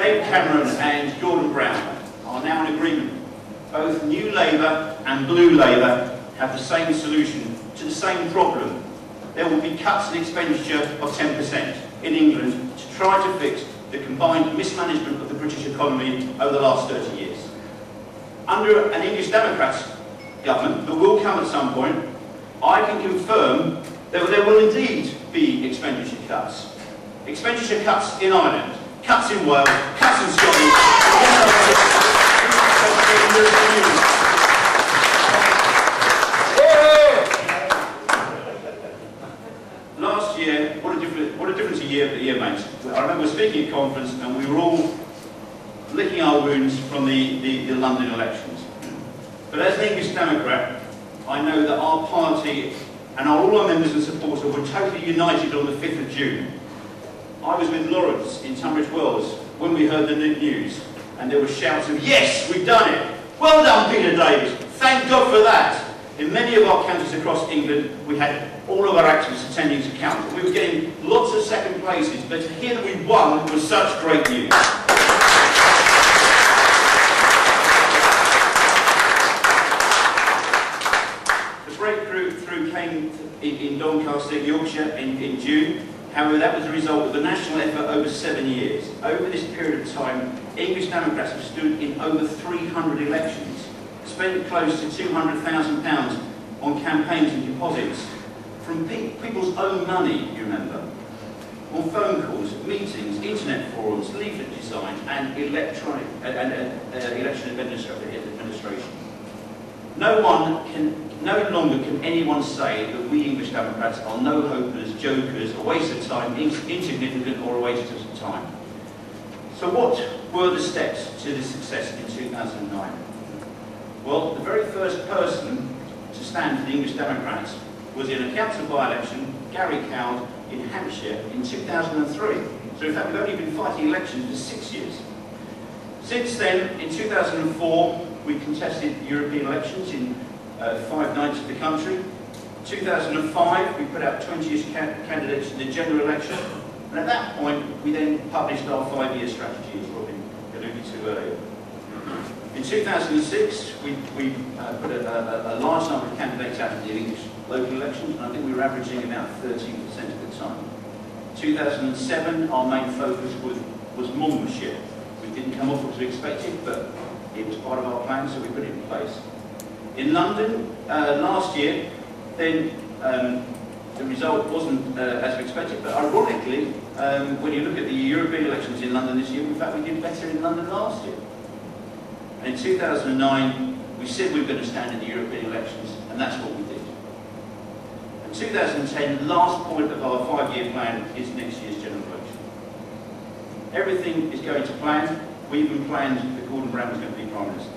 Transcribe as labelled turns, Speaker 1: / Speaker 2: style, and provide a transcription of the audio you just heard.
Speaker 1: David Cameron and Gordon Brown are now in agreement. Both New Labour and Blue Labour have the same solution to the same problem. There will be cuts in expenditure of 10% in England to try to fix the combined mismanagement of the British economy over the last 30 years. Under an English Democrats government that will come at some point, I can confirm that there will indeed be expenditure cuts. Expenditure cuts in Ireland, cuts in Wales, cuts in Scotland, Last year, what a difference a year makes. I remember speaking at a conference and we were all licking our wounds from the London elections. But as an English Democrat, I know that our party and all our members and supporters were totally united on the 5th of June. I was with Lawrence in Tunbridge Wells when we heard the news, and there were shouts of, "Yes, we've done it! Well done, Peter Davis! Thank God for that!" In many of our counties across England, we had all of our activists attending to count. We were getting lots of second places, but to hear that we won was such great news. The breakthrough came in Doncaster, Yorkshire, in June. However, that was a result of a national effort over 7 years. Over this period of time, English Democrats have stood in over 300 elections, spent close to £200,000 on campaigns and deposits, from people's own money, you remember, on phone calls, meetings, internet forums, leaflet design, and election administration. No longer can anyone say that we English Democrats are no-hopers, jokers, a waste of time, insignificant, or a waste of time. So what were the steps to this success in 2009? Well, the very first person to stand for the English Democrats was in a council by-election, Gary Cowd, in Hampshire in 2003. So in fact, we've only been fighting elections for 6 years. Since then, in 2004, we contested European elections in 5 nights of the country. 2005, we put out 20-ish candidates in the general election, and at that point, we then published our 5-year strategy, as Robin alluded to earlier. In 2006, we put a large number of candidates out in the English local elections, and I think we were averaging about 13% at the time. 2007, our main focus was Monmouthshire. We didn't come off as we expected, but it was part of our plan, so we put it in place. In London, last year, then the result wasn't as we expected, but ironically, when you look at the European elections in London this year, in fact we did better in London last year. And in 2009, we said we were going to stand in the European elections, and that's what we did. And 2010, the last point of our 5-year plan is next year's general election. Everything is going to plan. We even planned that Gordon Brown was going to be Prime Minister.